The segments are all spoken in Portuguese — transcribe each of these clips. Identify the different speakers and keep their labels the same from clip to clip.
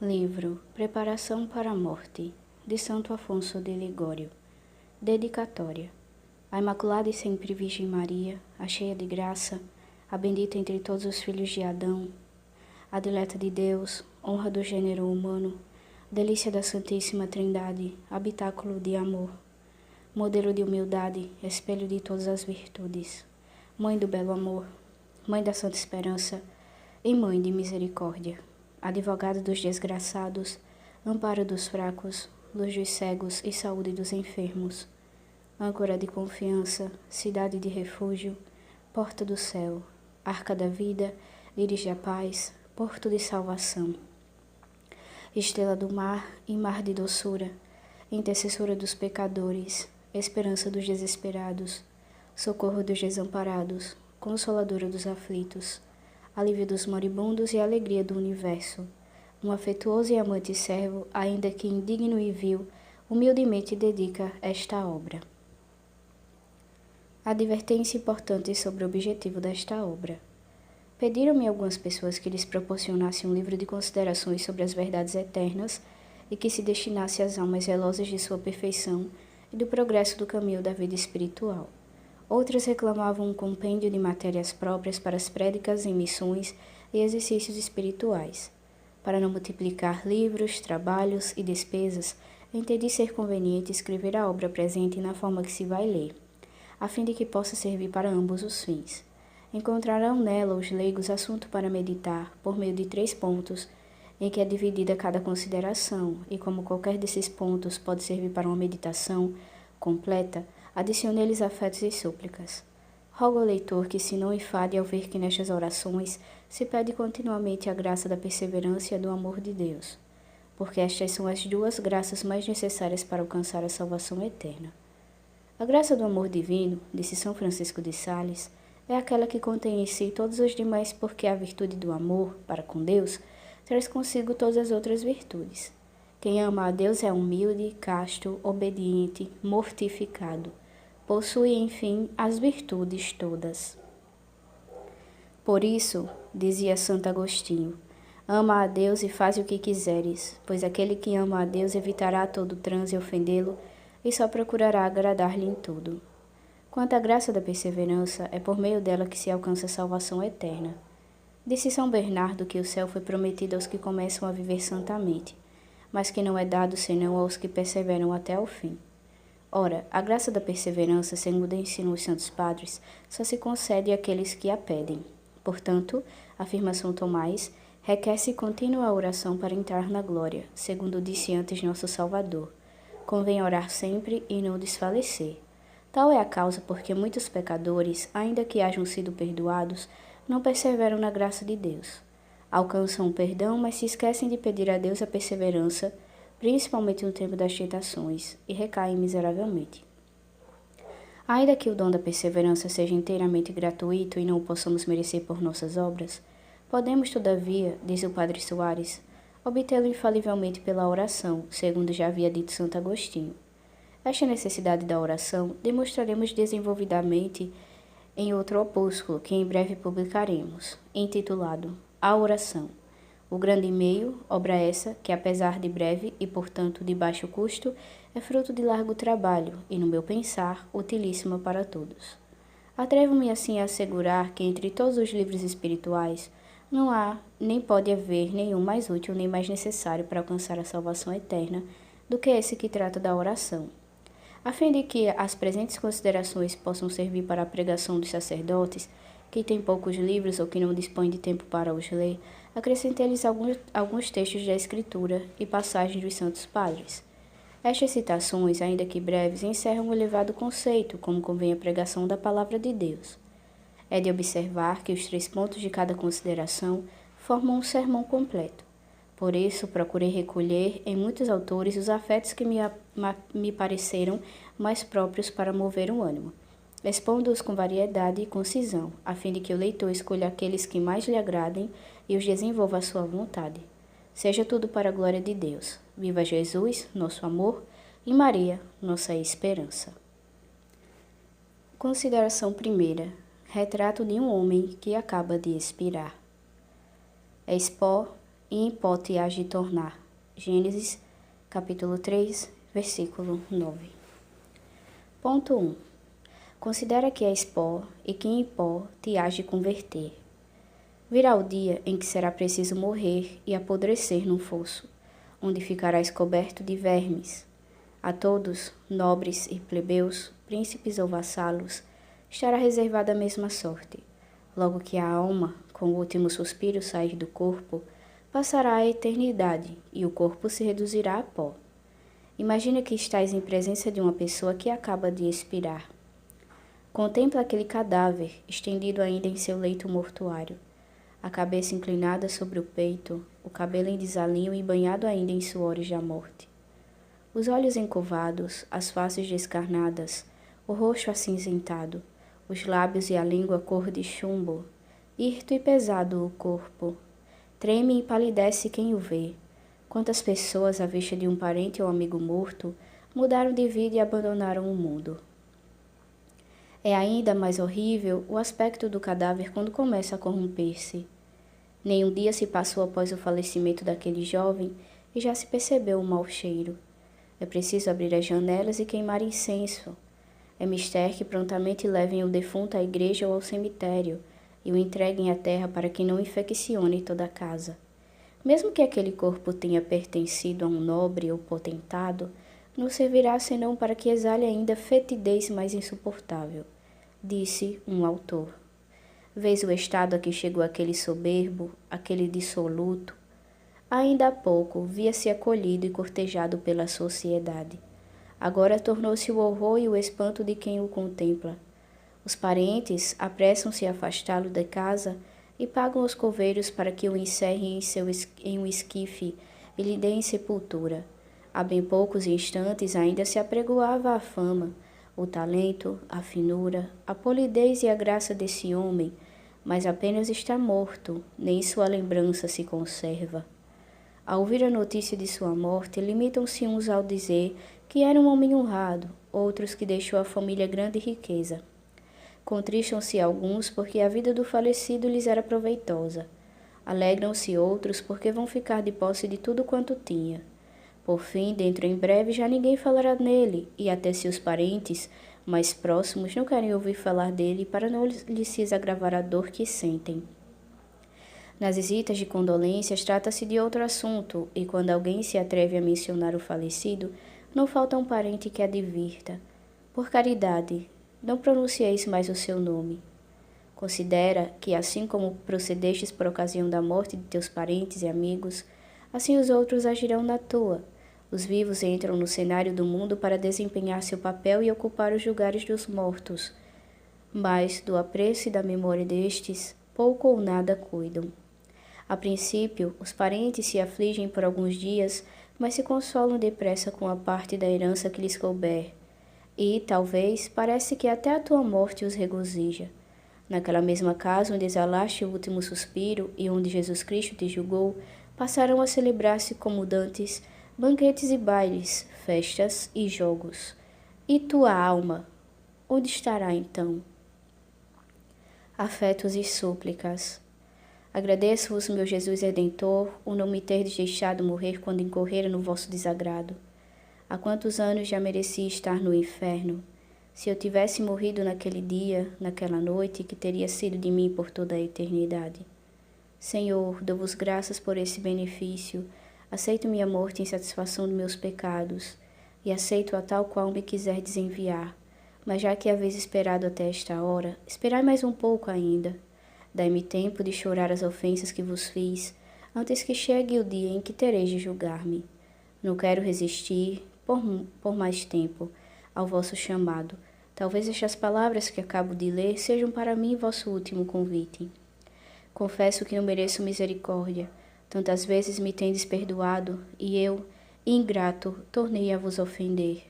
Speaker 1: Livro Preparação para a Morte, de Santo Afonso de Ligório. Dedicatória. A Imaculada e Sempre Virgem Maria, a cheia de graça, a bendita entre todos os filhos de Adão, a dileta de Deus, honra do gênero humano, delícia da Santíssima Trindade, habitáculo de amor, modelo de humildade, espelho de todas as virtudes, mãe do belo amor, mãe da santa esperança e mãe de misericórdia, advogada dos desgraçados, amparo dos fracos, luz dos cegos e saúde dos enfermos, âncora de confiança, cidade de refúgio, porta do céu, arca da vida, íris da paz, porto de salvação, estrela do mar e mar de doçura, intercessora dos pecadores, esperança dos desesperados, socorro dos desamparados, consoladora dos aflitos, alívio dos moribundos e alegria do universo, um afetuoso e amante servo, ainda que indigno e vil, humildemente dedica esta obra. Advertência importante sobre o objetivo desta obra. Pediram-me algumas pessoas que lhes proporcionasse um livro de considerações sobre as verdades eternas e que se destinasse às almas zelosas de sua perfeição e do progresso do caminho da vida espiritual. Outras reclamavam um compêndio de matérias próprias para as prédicas em missões e exercícios espirituais. Para não multiplicar livros, trabalhos e despesas, entendi ser conveniente escrever a obra presente na forma que se vai ler, a fim de que possa servir para ambos os fins. Encontrarão nela os leigos assunto para meditar, por meio de 3 pontos, em que é dividida cada consideração, e como qualquer desses pontos pode servir para uma meditação completa, adicione-lhes afetos e súplicas. Rogo ao leitor que se não enfade ao ver que nestas orações se pede continuamente a graça da perseverança e a do amor de Deus, porque estas são as 2 graças mais necessárias para alcançar a salvação eterna. A graça do amor divino, disse São Francisco de Sales, é aquela que contém em si todos os demais, porque a virtude do amor para com Deus traz consigo todas as outras virtudes. Quem ama a Deus é humilde, casto, obediente, mortificado. Possui, enfim, as virtudes todas. Por isso, dizia Santo Agostinho, ama a Deus e faz o que quiseres, pois aquele que ama a Deus evitará todo transe ofendê-lo e só procurará agradar-lhe em tudo. Quanto à graça da perseverança, é por meio dela que se alcança a salvação eterna. Disse São Bernardo que o céu foi prometido aos que começam a viver santamente, mas que não é dado senão aos que perseveram até o fim. Ora, a graça da perseverança, segundo ensinam os santos padres, só se concede àqueles que a pedem. Portanto, afirma São Tomás, requer-se contínua oração para entrar na glória, segundo disse antes nosso Salvador. Convém orar sempre e não desfalecer. Tal é a causa porque muitos pecadores, ainda que hajam sido perdoados, não perseveram na graça de Deus. Alcançam o perdão, mas se esquecem de pedir a Deus a perseverança, principalmente no tempo das tentações, e recaem miseravelmente. Ainda que o dom da perseverança seja inteiramente gratuito e não o possamos merecer por nossas obras, podemos, todavia, diz o Padre Soares, obtê-lo infalivelmente pela oração, segundo já havia dito Santo Agostinho. Esta necessidade da oração demonstraremos desenvolvidamente em outro opúsculo que em breve publicaremos, intitulado A Oração. O grande meio, obra essa, que apesar de breve e, portanto, de baixo custo, é fruto de largo trabalho e, no meu pensar, utilíssima para todos. Atrevo-me assim a assegurar que entre todos os livros espirituais não há, nem pode haver nenhum mais útil nem mais necessário para alcançar a salvação eterna do que esse que trata da oração. A fim de que as presentes considerações possam servir para a pregação dos sacerdotes, que têm poucos livros ou que não dispõem de tempo para os ler, acrescentei-lhes alguns textos da Escritura e passagens dos Santos Padres. Estas citações, ainda que breves, encerram um elevado conceito, como convém a pregação da Palavra de Deus. É de observar que os 3 pontos de cada consideração formam um sermão completo. Por isso, procurei recolher em muitos autores os afetos que me pareceram mais próprios para mover o ânimo, expondo-os com variedade e concisão, a fim de que o leitor escolha aqueles que mais lhe agradem e os desenvolva à sua vontade. Seja tudo para a glória de Deus. Viva Jesus, nosso amor, e Maria, nossa esperança. Consideração primeira. Retrato de um homem que acaba de expirar. És pó e em pó te hás de tornar. Gênesis, capítulo 3, versículo 9. Ponto 1. Considera que és pó e que em pó te hás de converter. Virá o dia em que será preciso morrer e apodrecer num fosso, onde ficarás coberto de vermes. A todos, nobres e plebeus, príncipes ou vassalos, estará reservada a mesma sorte. Logo que a alma, com o último suspiro sair do corpo, passará a eternidade e o corpo se reduzirá a pó. Imagina que estás em presença de uma pessoa que acaba de expirar. Contempla aquele cadáver, estendido ainda em seu leito mortuário, a cabeça inclinada sobre o peito, o cabelo em desalinho e banhado ainda em suores da morte. Os olhos encovados, as faces descarnadas, o rosto acinzentado, os lábios e a língua cor de chumbo, hirto e pesado o corpo. Treme e palidece quem o vê. Quantas pessoas, à vista de um parente ou amigo morto, mudaram de vida e abandonaram o mundo. É ainda mais horrível o aspecto do cadáver quando começa a corromper-se. Nem um dia se passou após o falecimento daquele jovem e já se percebeu o mau cheiro. É preciso abrir as janelas e queimar incenso. É mister que prontamente levem o defunto à igreja ou ao cemitério e o entreguem à terra para que não infeccione toda a casa. Mesmo que aquele corpo tenha pertencido a um nobre ou potentado, não servirá senão para que exale ainda fetidez mais insuportável, disse um autor. Vês o estado a que chegou aquele soberbo, aquele dissoluto? Ainda há pouco via-se acolhido e cortejado pela sociedade. Agora tornou-se o horror e o espanto de quem o contempla. Os parentes apressam-se a afastá-lo da casa e pagam os coveiros para que o encerrem em um esquife e lhe deem sepultura. Há bem poucos instantes ainda se apregoava a fama, o talento, a finura, a polidez e a graça desse homem, mas apenas está morto, nem sua lembrança se conserva. Ao ouvir a notícia de sua morte, limitam-se uns ao dizer que era um homem honrado, outros que deixou à família grande riqueza. Contristam-se alguns porque a vida do falecido lhes era proveitosa. Alegram-se outros porque vão ficar de posse de tudo quanto tinha. Por fim, dentro em breve, já ninguém falará nele, e até seus parentes mais próximos não querem ouvir falar dele para não lhes se agravar a dor que sentem. Nas visitas de condolências trata-se de outro assunto, e quando alguém se atreve a mencionar o falecido, não falta um parente que advirta: por caridade, não pronuncieis mais o seu nome. Considera que, assim como procedestes por ocasião da morte de teus parentes e amigos, assim os outros agirão na tua. Os vivos entram no cenário do mundo para desempenhar seu papel e ocupar os lugares dos mortos, mas do apreço e da memória destes, pouco ou nada cuidam. A princípio, os parentes se afligem por alguns dias, mas se consolam depressa com a parte da herança que lhes couber. E, talvez, parece que até a tua morte os regozija. Naquela mesma casa onde exalaste o último suspiro e onde Jesus Cristo te julgou, passarão a celebrar-se como dantes banquetes e bailes, festas e jogos. E tua alma, onde estará então? Afetos e súplicas. Agradeço-vos, meu Jesus Redentor, o não me terdes deixado morrer quando incorrera no vosso desagrado. Há quantos anos já mereci estar no inferno? Se eu tivesse morrido naquele dia, naquela noite, que teria sido de mim por toda a eternidade? Senhor, dou-vos graças por esse benefício. Aceito minha morte em satisfação de meus pecados, e aceito-a tal qual me quiserdes enviar. Mas já que haveis esperado até esta hora, esperai mais um pouco ainda. Dai-me tempo de chorar as ofensas que vos fiz, antes que chegue o dia em que tereis de julgar-me. Não quero resistir, por mais tempo, ao vosso chamado. Talvez estas palavras que acabo de ler sejam para mim vosso último convite. Confesso que não mereço misericórdia. Tantas vezes me tendes perdoado, e eu, ingrato, tornei a vos ofender.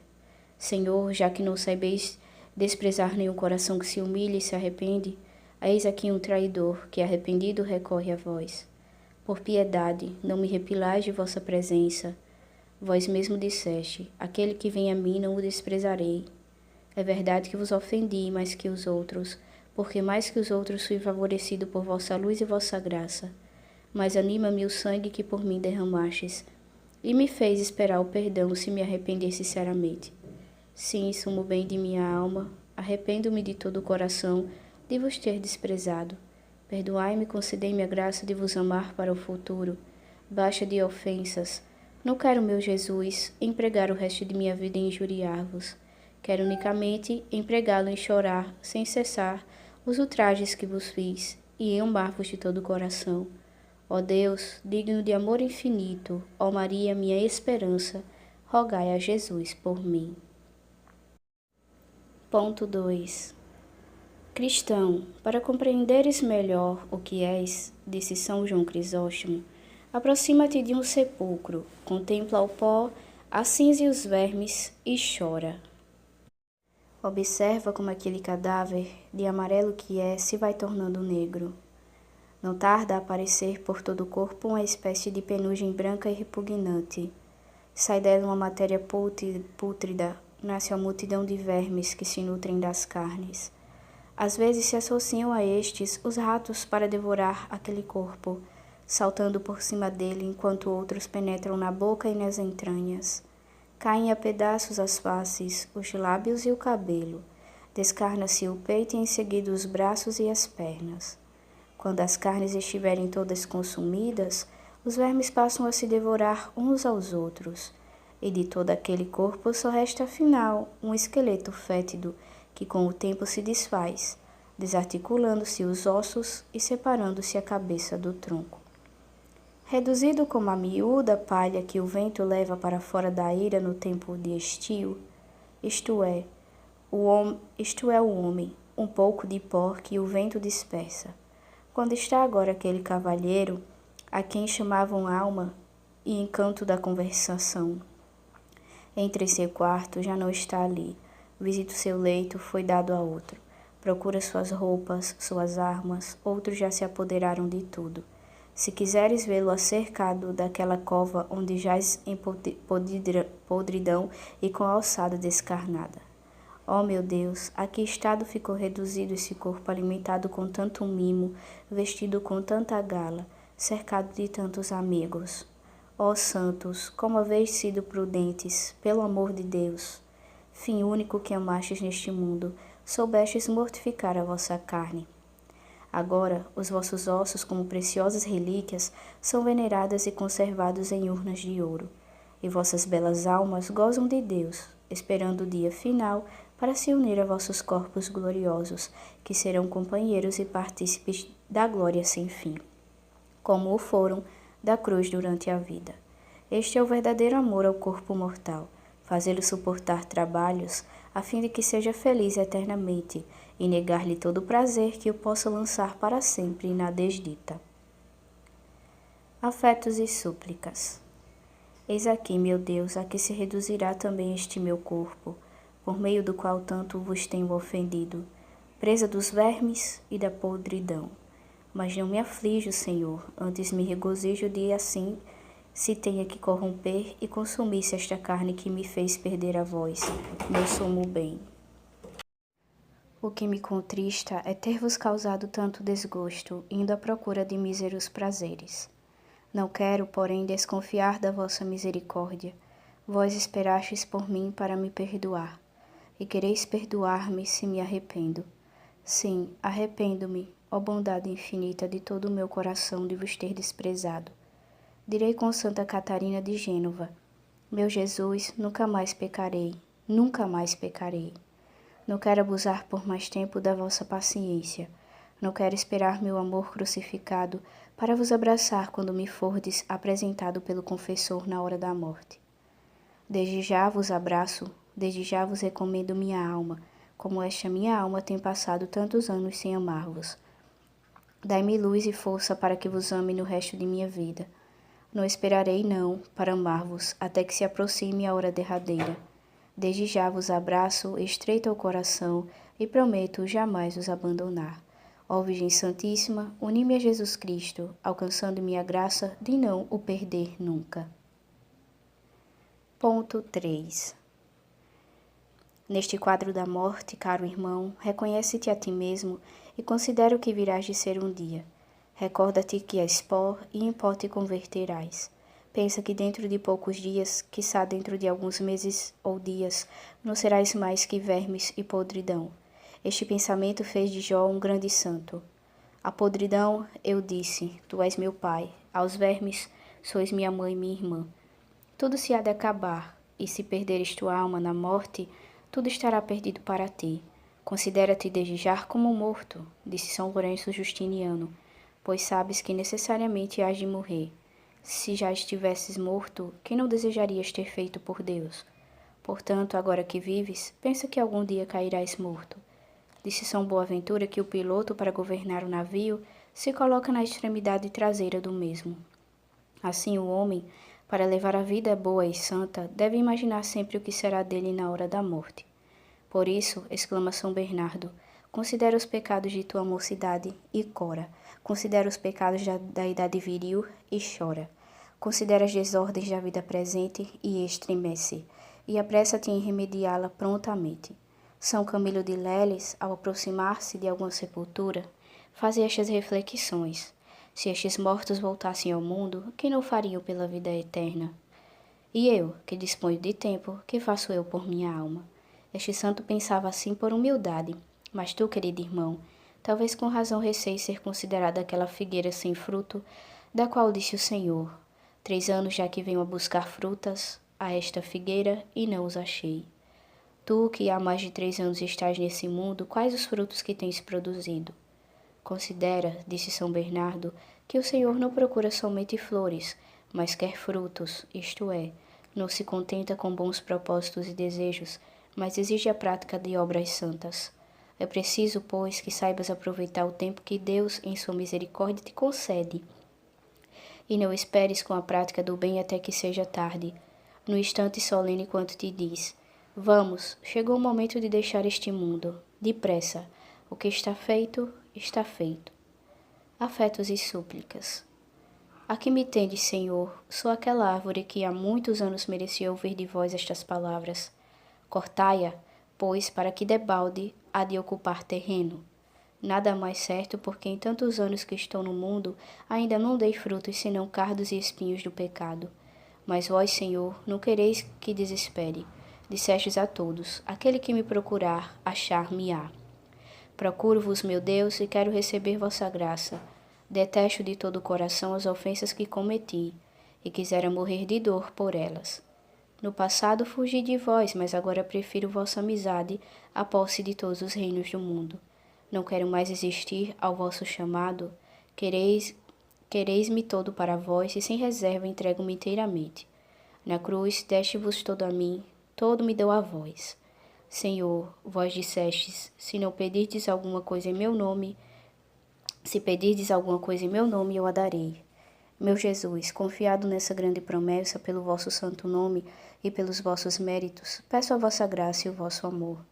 Speaker 1: Senhor, já que não saibeis desprezar nenhum coração que se humilha e se arrepende, eis aqui um traidor que, arrependido, recorre a vós. Por piedade, não me repilais de vossa presença. Vós mesmo disseste: aquele que vem a mim não o desprezarei. É verdade que vos ofendi mais que os outros, porque mais que os outros fui favorecido por vossa luz e vossa graça. mas anima-me o sangue que por mim derramastes, e me fez esperar o perdão se me arrepender sinceramente. Sim, sumo bem de minha alma, arrependo-me de todo o coração de vos ter desprezado. Perdoai-me e concedei-me a graça de vos amar para o futuro. Baixa de ofensas. Não quero, meu Jesus, empregar o resto de minha vida em injuriar-vos. Quero unicamente empregá-lo em chorar, sem cessar, os ultrajes que vos fiz, e em amar-vos de todo o coração. Ó Deus, digno de amor infinito, ó Maria, minha esperança, rogai a Jesus por mim. Ponto 2. Cristão, para compreenderes melhor o que és, disse São João Crisóstomo, aproxima-te de um sepulcro, contempla o pó, a cinza e os vermes e chora. Observa como aquele cadáver, de amarelo que é, se vai tornando negro. Não tarda a aparecer por todo o corpo uma espécie de penugem branca e repugnante. Sai dela uma matéria pútrida, nasce a multidão de vermes que se nutrem das carnes. Às vezes se associam a estes os ratos para devorar aquele corpo, saltando por cima dele enquanto outros penetram na boca e nas entranhas. Caem a pedaços as faces, os lábios e o cabelo. Descarna-se o peito e em seguida os braços e as pernas. Quando as carnes estiverem todas consumidas, os vermes passam a se devorar uns aos outros, e de todo aquele corpo só resta afinal um esqueleto fétido que com o tempo se desfaz, desarticulando-se os ossos e separando-se a cabeça do tronco. Reduzido como a miúda palha que o vento leva para fora da eira no tempo de estio, isto é o homem, um pouco de pó que o vento dispersa. Quando está agora aquele cavalheiro, a quem chamavam alma e encanto da conversação, entre seu quarto, já não está ali. Visita o seu leito, foi dado a outro. Procura suas roupas, suas armas, outros já se apoderaram de tudo. Se quiseres vê-lo acercado daquela cova onde jaz em podridão e com a alçada descarnada. Ó meu Deus, a que estado ficou reduzido esse corpo alimentado com tanto mimo, vestido com tanta gala, cercado de tantos amigos? Ó santos, como haveis sido prudentes, pelo amor de Deus! Fim único que amastes neste mundo, soubestes mortificar a vossa carne. Agora, os vossos ossos, como preciosas relíquias, são venerados e conservados em urnas de ouro, e vossas belas almas gozam de Deus, esperando o dia final para se unir a vossos corpos gloriosos, que serão companheiros e partícipes da glória sem fim, como o foram da cruz durante a vida. Este é o verdadeiro amor ao corpo mortal, fazê-lo suportar trabalhos, a fim de que seja feliz eternamente, e negar-lhe todo o prazer que o possa lançar para sempre na desdita. Afetos e súplicas. Eis aqui, meu Deus, a que se reduzirá também este meu corpo, por meio do qual tanto vos tenho ofendido, presa dos vermes e da podridão. Mas não me aflijo, Senhor, antes me regozijo de assim se tenha que corromper e consumir-se esta carne que me fez perder a voz, meu sumo bem. O que me contrista é ter-vos causado tanto desgosto, indo à procura de míseros prazeres. Não quero, porém, desconfiar da vossa misericórdia. Vós esperastes por mim para me perdoar, e quereis perdoar-me se me arrependo. Sim, arrependo-me, ó bondade infinita de todo o meu coração de vos ter desprezado. Direi com Santa Catarina de Gênova: meu Jesus, nunca mais pecarei, nunca mais pecarei. Não quero abusar por mais tempo da vossa paciência. Não quero esperar meu amor crucificado para vos abraçar quando me fordes apresentado pelo confessor na hora da morte. Desde já vos abraço, desde já vos recomendo minha alma, como esta minha alma tem passado tantos anos sem amar-vos. Dai-me luz e força para que vos ame no resto de minha vida. Não esperarei, não, para amar-vos, até que se aproxime a hora derradeira. Desde já vos abraço, estreito ao coração, e prometo jamais vos abandonar. Ó Virgem Santíssima, uni-me a Jesus Cristo, alcançando minha graça de não o perder nunca. Ponto 3. Neste quadro da morte, caro irmão, reconhece-te a ti mesmo e considera o que virás de ser um dia. Recorda-te que és pó e em pó te converterás. Pensa que dentro de poucos dias, quiçá dentro de alguns meses ou dias, não serás mais que vermes e podridão. Este pensamento fez de Jó um grande santo. À podridão eu disse, tu és meu pai, aos vermes, sois minha mãe e minha irmã. Tudo se há de acabar, e se perderes tua alma na morte, tudo estará perdido para ti. Considera-te desde já como morto, disse São Lourenço Justiniano, pois sabes que necessariamente hás de morrer. Se já estivesses morto, que não desejarias ter feito por Deus? Portanto, agora que vives, pensa que algum dia cairás morto. Disse São Boaventura que o piloto, para governar o navio, se coloca na extremidade traseira do mesmo. Assim, o homem, para levar a vida boa e santa, deve imaginar sempre o que será dele na hora da morte. Por isso, exclama São Bernardo, considera os pecados de tua mocidade e cora. Considera os pecados da idade viril e chora. Considera as desordens da vida presente e estremece, e apressa-te em remediá-la prontamente. São Camilo de Leles, ao aproximar-se de alguma sepultura, fazia estas reflexões. Se estes mortos voltassem ao mundo, que não fariam pela vida eterna? E eu, que disponho de tempo, que faço eu por minha alma? Este santo pensava assim por humildade, mas tu, querido irmão, talvez com razão receis ser considerada aquela figueira sem fruto, da qual disse o Senhor: 3 anos já que venho a buscar frutas a esta figueira e não os achei. Tu, que há mais de 3 anos estás nesse mundo, quais os frutos que tens produzido? Considera, disse São Bernardo, que o Senhor não procura somente flores, mas quer frutos, isto é, não se contenta com bons propósitos e desejos, mas exige a prática de obras santas. É preciso, pois, que saibas aproveitar o tempo que Deus, em sua misericórdia, te concede, e não esperes com a prática do bem até que seja tarde, no instante solene quando te diz: vamos, chegou o momento de deixar este mundo, depressa, o que está feito, está feito. Afetos e súplicas. Aqui me tendes, Senhor, sou aquela árvore que há muitos anos merecia ouvir de vós estas palavras. Cortai-a, pois, para que debalde há de ocupar terreno. Nada mais certo, porque em tantos anos que estou no mundo, ainda não dei frutos senão cardos e espinhos do pecado. Mas vós, Senhor, não quereis que desespere. Dissestes a todos: aquele que me procurar, achar-me-á. Procuro-vos, meu Deus, e quero receber vossa graça. Detesto de todo o coração as ofensas que cometi, e quisera morrer de dor por elas. No passado fugi de vós, mas agora prefiro vossa amizade à posse de todos os reinos do mundo. Não quero mais existir ao vosso chamado. Quereis-me todo para vós, e sem reserva entrego-me inteiramente. Na cruz deste-vos todo a mim, todo me deu a vós. Senhor, vós dissestes, se pedirdes alguma coisa em meu nome, eu a darei. Meu Jesus, confiado nessa grande promessa pelo vosso santo nome e pelos vossos méritos, peço a vossa graça e o vosso amor.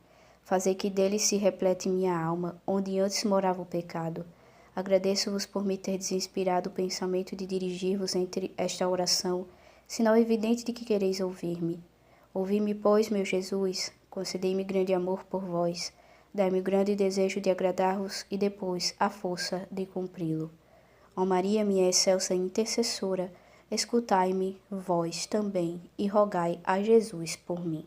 Speaker 1: Fazei que dele se replete minha alma, onde antes morava o pecado. Agradeço-vos por me terdes inspirado o pensamento de dirigir-vos entre esta oração, sinal evidente de que quereis ouvir-me. Ouvi-me, pois, meu Jesus, concedei-me grande amor por vós, dai-me o grande desejo de agradar-vos e depois a força de cumpri-lo. Ó Maria, minha excelsa intercessora, escutai-me, vós também, e rogai a Jesus por mim.